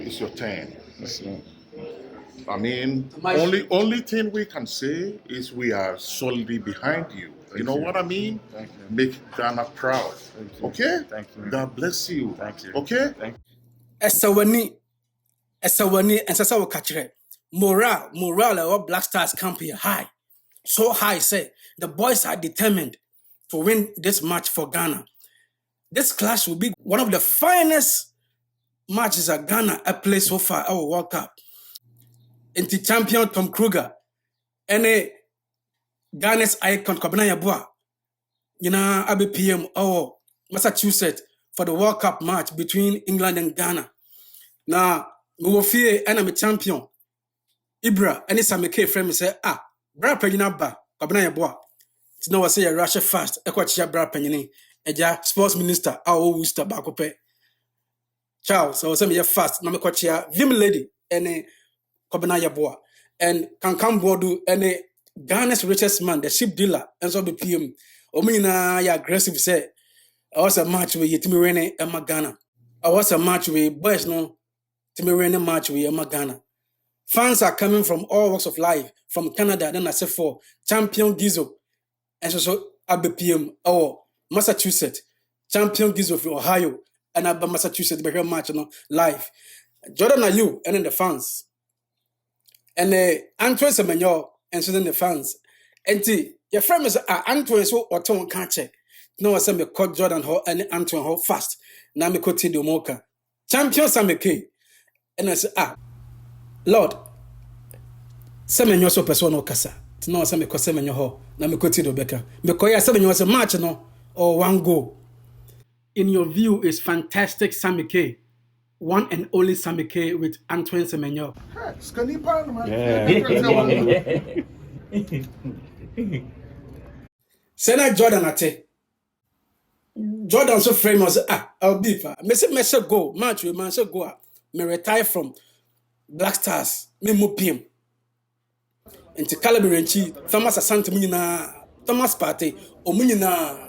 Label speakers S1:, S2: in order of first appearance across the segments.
S1: It's your turn. I mean, only thing we can say is we are solidly behind you. You know what I mean?
S2: Thank you.
S1: Make Ghana proud. Okay?
S2: Thank you.
S1: God bless you.
S2: Thank you.
S1: Okay?
S2: Thank you.
S3: Esawani, and Sasa will catch it. Morale, our Black Stars camp here high. So high, say. The boys are determined to win this match for Ghana. This clash will be one of the finest matches that Ghana have played so far our World Cup. Into champion Tom Kruger, and Ghana's icon Kwabena Yeboah, Abe PM or Massachusetts for the World Cup match between England and Ghana. Now, we will fear enemy champion Ibra and Samike frame say, Bra Penina Ba, Kwabena Yeboah. It's no say a Russia fast, Equatia Bra Penini, Eja sports minister, our Worcester Bakope. Charles, I was saying fast, Namaquatia, Vim lady, and Kwabena Yeboah. And can come board any Ghana's richest man, the ship dealer, and so be PM. Omina ya aggressive say. I was a match with Timirene and Ghana. I was a match with boys no Timirene match with Emma Ghana. Fans are coming from all walks of life, from Canada, then I said for champion Gizo, and so Abe PM or Massachusetts, champion Gizo from Ohio, and Abe Massachusetts, the match live. Jordan Ayew and then the fans. And Antoine Semenyo and so then the fans. And your friend is Antoine so or Tom catch. No, I said me caught Jordan Ho and Antoine Ho fast. Now me caught the Moka. Champion Sameke. And I said, Lord, Semenyo so person no kasa. No, I said me caught Semenyo Ho. Now me caught the Becca. Because I said was a match no or one goal. In your view is fantastic Sameke. One and only Samike with Antoine Semenyo. Sena Jordan ate. Jordan so famous. I'll be for. Me say go match we man say go. Me retire from Black Stars. Me move PM. Enti Yirenkyi Thomas Asante munyina Thomas Partey omunyina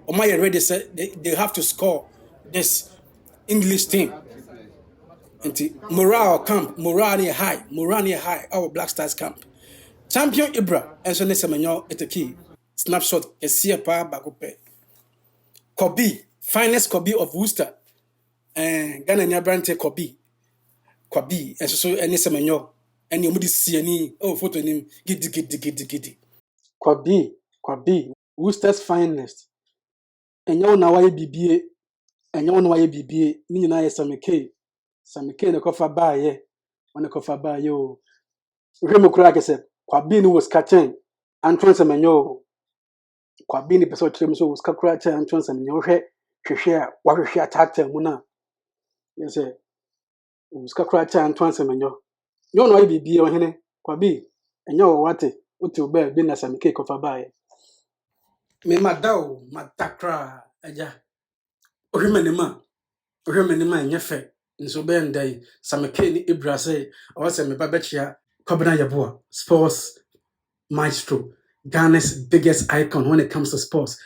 S3: Omaya ready say they have to score this English team. And morale camp, morale high, our Black Stars camp. Champion Ibra, and so Semenyo at the key. Snapshot, a Siapa Bagope. Kobe, finest Kobe of Worcester. And Ghana Nyabrante Kobe, and so any Semenyo, and you would see any, photo him, giddy. Kobe, Worcester's finest. And you know why BBA. And you know why BBA, Nina Samike the cover by ye, on the cover by you. Remocrack said, Kwabini was catching Antoine Semenyo. Kwabini person so was catching Antoine Semenyo. She share what she attacked him. Yes, sir. Was catching Antoine Semenyo. You know, I be on him, Kwabi, and you what it would to bear been as Samike cover by. Me madao, matakra, aja. Remenima, and your fair. In so ben day, Samike ni Ibra say, I was a Mebabechia, Kwabena Yeboah, sports maestro, Ghana's biggest icon when it comes to sports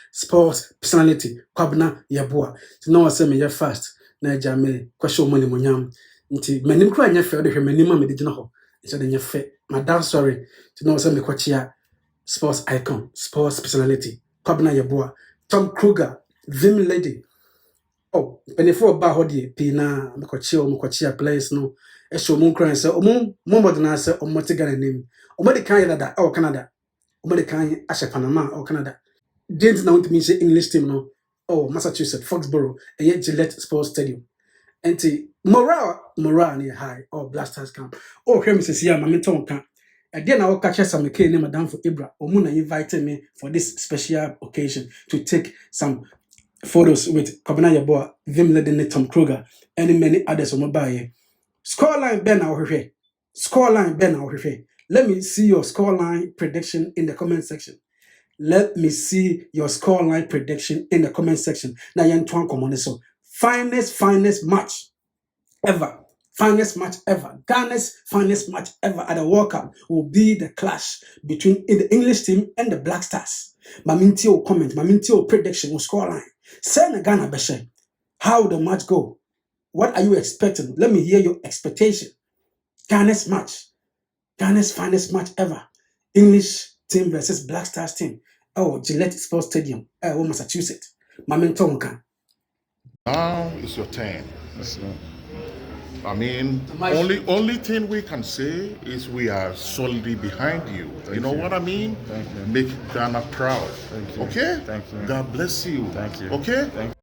S3: personality, Kwabena Yeboah. To know what's me fast, Naija me, question money munyam, nti menim kra nya fe, de menima me digina ho, so de nya fe, madam sorry, to know what's me kwachia, sports icon, sports personality, Kwabena Yeboah, Tom Kruger, Vim lady. Oh, before ba hodi pina mkochia players no e show mo kran say omo modern say omo tigana nim omo de kan yada o Canada omo de kan ahye Panama o Canada didn't know to me say English team no Massachusetts Foxborough and Gillette Sports Stadium enti morale near high or Blasters camp hwem sisi ya mame ton kan Again, I will catch some name Madame for Ibra. Omuna invited me for this special occasion to take some photos with Kobina Yeboah, Vim Ledene, Tom Kruger, and many others on mobile. Scoreline Ben Auhehe. Scoreline Ben Auhehe. Let me see your scoreline prediction in the comment section. Let me see your scoreline prediction in the comment section. Now, Antoine Semenyo. Finest match ever. Finest match ever. Ghana's finest match ever at the World Cup will be the clash between the English team and the Black Stars. Mamintio comment, Mamintio prediction will scoreline. Send Ghana Beshe. How will the match go? What are you expecting? Let me hear your expectation. Ghana's match. Ghana's finest match ever. English team versus Black Stars team. Oh, Gillette Sports Stadium. Massachusetts. Mamintonka.
S1: Now it's your turn.
S2: Yes, sir.
S1: I mean, only thing we can say is we are solidly behind you. You know what I mean?
S2: Thank you.
S1: Make Ghana proud.
S2: Thank you.
S1: Okay?
S2: Thank you.
S1: God bless you.
S2: Thank you.
S1: Okay?
S2: Thank you.